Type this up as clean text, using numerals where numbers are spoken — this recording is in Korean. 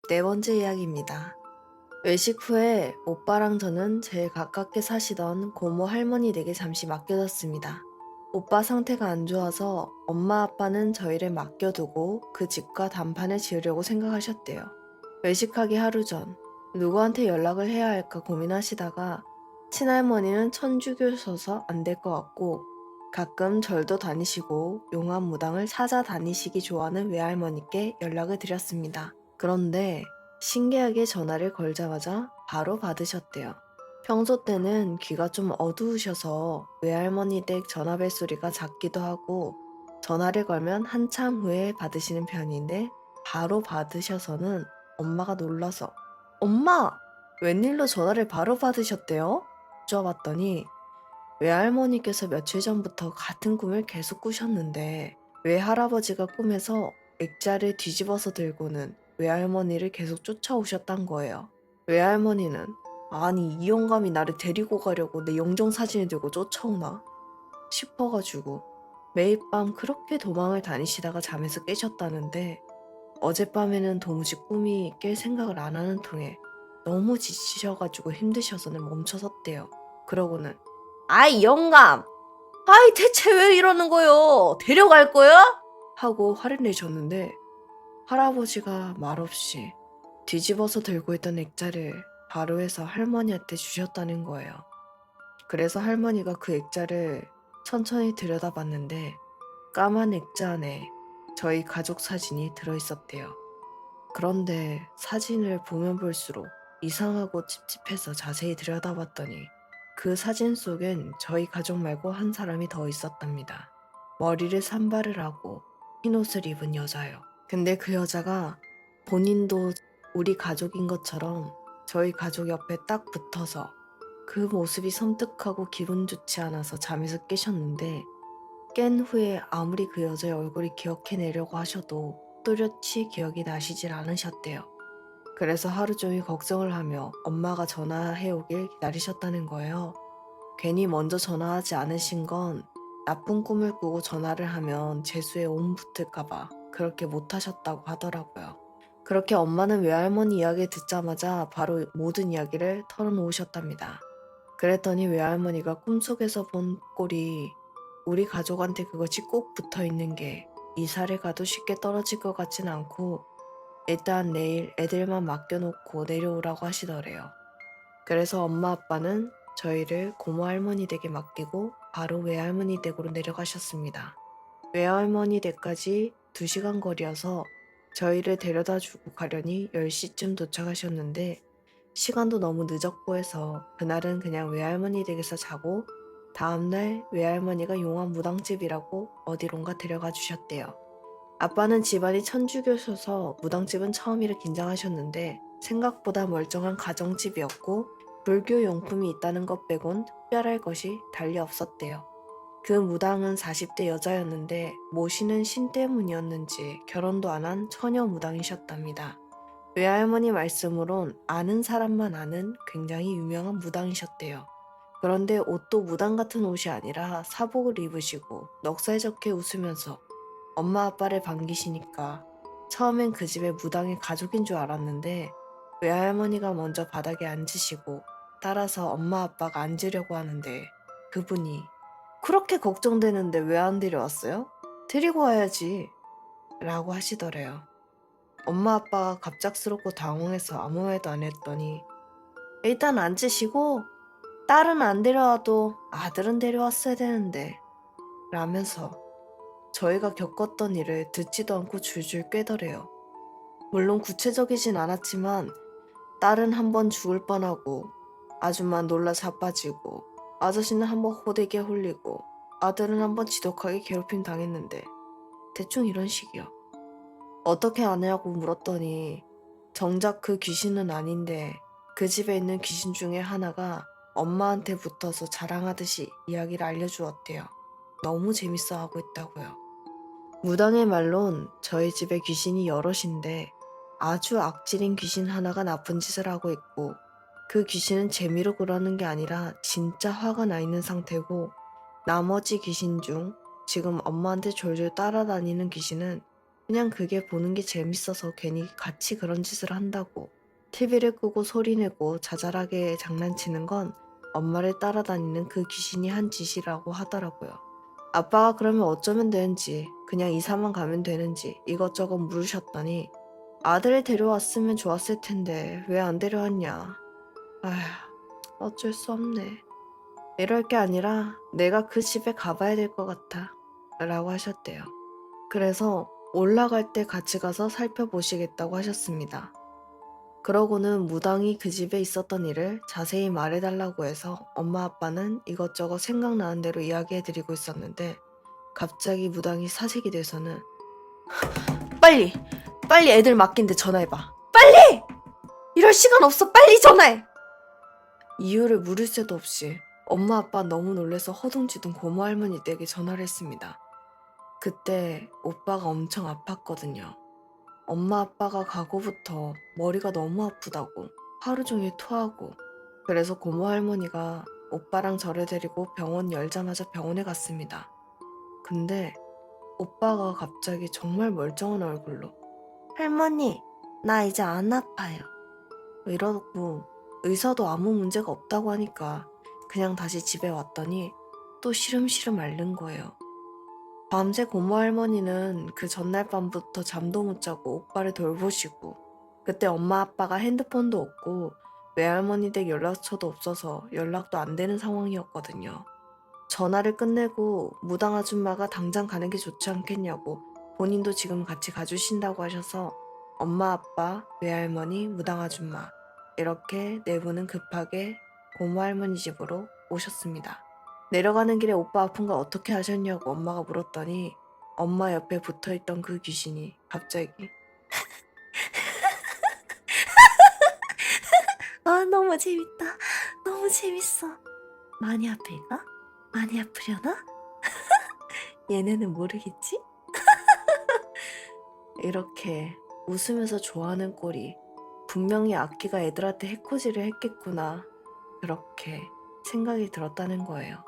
네 번째 이야기입니다. 외식 후에 오빠랑 저는 제일 가깝게 사시던 고모 할머니 댁에 잠시 맡겨졌습니다. 오빠 상태가 안 좋아서 엄마 아빠는 저희를 맡겨두고 그 집과 단판을 지으려고 생각하셨대요. 외식하기 하루 전 누구한테 연락을 해야 할까 고민하시다가 친할머니는 천주교셔서 안 될 것 같고 가끔 절도 다니시고 용암무당을 찾아다니시기 좋아하는 외할머니께 연락을 드렸습니다. 그런데 신기하게 전화를 걸자마자 바로 받으셨대요. 평소 때는 귀가 좀 어두우셔서 외할머니 댁 전화벨 소리가 작기도 하고 전화를 걸면 한참 후에 받으시는 편인데 바로 받으셔서는 엄마가 놀라서 엄마! 웬일로 전화를 바로 받으셨대요? 여쭤봤더니 외할머니께서 며칠 전부터 같은 꿈을 계속 꾸셨는데 외할아버지가 꿈에서 액자를 뒤집어서 들고는 외할머니를 계속 쫓아오셨단 거예요. 외할머니는 아니 이 영감이 나를 데리고 가려고 내 영정사진을 들고 쫓아오나 싶어가지고 매일 밤 그렇게 도망을 다니시다가 잠에서 깨셨다는데 어젯밤에는 도무지 꿈이 깰 생각을 안 하는 통에 너무 지치셔가지고 힘드셔서는 멈춰섰대요. 그러고는 아이 영감! 아이 대체 왜 이러는 거요? 데려갈 거야? 하고 화를 내셨는데 할아버지가 말없이 뒤집어서 들고 있던 액자를 바로 해서 할머니한테 주셨다는 거예요. 그래서 할머니가 그 액자를 천천히 들여다봤는데 까만 액자 안에 저희 가족 사진이 들어있었대요. 그런데 사진을 보면 볼수록 이상하고 찝찝해서 자세히 들여다봤더니 그 사진 속엔 저희 가족 말고 한 사람이 더 있었답니다. 머리를 산발을 하고 흰옷을 입은 여자요. 근데 그 여자가 본인도 우리 가족인 것처럼 저희 가족 옆에 딱 붙어서 그 모습이 섬뜩하고 기분 좋지 않아서 잠에서 깨셨는데 깬 후에 아무리 그 여자의 얼굴을 기억해내려고 하셔도 또렷이 기억이 나시질 않으셨대요. 그래서 하루 종일 걱정을 하며 엄마가 전화해 오길 기다리셨다는 거예요. 괜히 먼저 전화하지 않으신 건 나쁜 꿈을 꾸고 전화를 하면 재수에 온 붙을까봐 그렇게 못하셨다고 하더라고요. 그렇게 엄마는 외할머니 이야기를 듣자마자 바로 모든 이야기를 털어놓으셨답니다. 그랬더니 외할머니가 꿈속에서 본 꼴이 우리 가족한테 그것이 꼭 붙어 있는 게 이사를 가도 쉽게 떨어질 것 같진 않고 일단 내일 애들만 맡겨놓고 내려오라고 하시더래요. 그래서 엄마 아빠는 저희를 고모 할머니 댁에 맡기고 바로 외할머니 댁으로 내려가셨습니다. 외할머니 댁까지 2시간 거리여서 저희를 데려다 주고 가려니 10시쯤 도착하셨는데 시간도 너무 늦었고 해서 그날은 그냥 외할머니 댁에서 자고 다음날 외할머니가 용한 무당집이라고 어디론가 데려가 주셨대요. 아빠는 집안이 천주교셔서 무당집은 처음이라 긴장하셨는데 생각보다 멀쩡한 가정집이었고 불교 용품이 있다는 것 빼곤 특별할 것이 달리 없었대요. 그 무당은 40대 여자였는데 모시는 신 때문이었는지 결혼도 안 한 처녀 무당이셨답니다. 외할머니 말씀으론 아는 사람만 아는 굉장히 유명한 무당이셨대요. 그런데 옷도 무당 같은 옷이 아니라 사복을 입으시고 넉살 좋게 웃으면서 엄마 아빠를 반기시니까 처음엔 그 집의 무당의 가족인 줄 알았는데 외할머니가 먼저 바닥에 앉으시고 따라서 엄마 아빠가 앉으려고 하는데 그분이 그렇게 걱정되는데 왜 안 데려왔어요? 데리고 와야지 라고 하시더래요. 엄마 아빠가 갑작스럽고 당황해서 아무 말도 안 했더니 일단 앉으시고 딸은 안 데려와도 아들은 데려왔어야 되는데 라면서 저희가 겪었던 일을 듣지도 않고 줄줄 꿰더래요. 물론 구체적이진 않았지만 딸은 한 번 죽을 뻔하고 아줌마 놀라 자빠지고 아저씨는 한 번 호되게 홀리고 아들은 한 번 지독하게 괴롭힘 당했는데 대충 이런 식이요. 어떻게 아냐고 물었더니 정작 그 귀신은 아닌데 그 집에 있는 귀신 중에 하나가 엄마한테 붙어서 자랑하듯이 이야기를 알려주었대요. 너무 재밌어 하고 있다고요. 무당의 말론 저희 집에 귀신이 여럿인데 아주 악질인 귀신 하나가 나쁜 짓을 하고 있고 그 귀신은 재미로 그러는 게 아니라 진짜 화가 나 있는 상태고 나머지 귀신 중 지금 엄마한테 졸졸 따라다니는 귀신은 그냥 그게 보는 게 재밌어서 괜히 같이 그런 짓을 한다고. TV를 끄고 소리내고 자잘하게 장난치는 건 엄마를 따라다니는 그 귀신이 한 짓이라고 하더라고요. 아빠가 그러면 어쩌면 되는지, 그냥 이사만 가면 되는지 이것저것 물으셨더니 아들을 데려왔으면 좋았을 텐데 왜 안 데려왔냐. 아휴, 어쩔 수 없네. 이럴 게 아니라 내가 그 집에 가봐야 될 것 같아. 라고 하셨대요. 그래서 올라갈 때 같이 가서 살펴보시겠다고 하셨습니다. 그러고는 무당이 그 집에 있었던 일을 자세히 말해달라고 해서 엄마 아빠는 이것저것 생각나는 대로 이야기해드리고 있었는데 갑자기 무당이 사색이 돼서는 빨리! 빨리 애들 맡긴 데 전화해봐. 빨리! 이럴 시간 없어. 빨리 전화해! 이유를 물을 새도 없이 엄마 아빠 너무 놀라서 허둥지둥 고모 할머니 댁에 전화를 했습니다. 그때 오빠가 엄청 아팠거든요. 엄마 아빠가 가고부터 머리가 너무 아프다고 하루 종일 토하고 그래서 고모 할머니가 오빠랑 저를 데리고 병원 열자마자 병원에 갔습니다. 근데 오빠가 갑자기 정말 멀쩡한 얼굴로 할머니, 나 이제 안 아파요. 이러고 의사도 아무 문제가 없다고 하니까 그냥 다시 집에 왔더니 또 시름시름 앓는 거예요. 밤새 고모 할머니는 그 전날 밤부터 잠도 못 자고 오빠를 돌보시고 그때 엄마 아빠가 핸드폰도 없고 외할머니 댁 연락처도 없어서 연락도 안 되는 상황이었거든요. 전화를 끝내고 무당 아줌마가 당장 가는 게 좋지 않겠냐고 본인도 지금 같이 가주신다고 하셔서 엄마 아빠, 외할머니, 무당 아줌마 이렇게 네 분은 급하게 고모 할머니 집으로 오셨습니다. 내려가는 길에 오빠 아픈 거 어떻게 하셨냐고 엄마가 물었더니 엄마 옆에 붙어있던 그 귀신이 갑자기 아 너무 재밌다. 너무 재밌어. 많이 아플까? 많이 아프려나? 얘네는 모르겠지? 이렇게 웃으면서 좋아하는 꼴이 분명히 아키가 애들한테 해코지를 했겠구나. 그렇게 생각이 들었다는 거예요.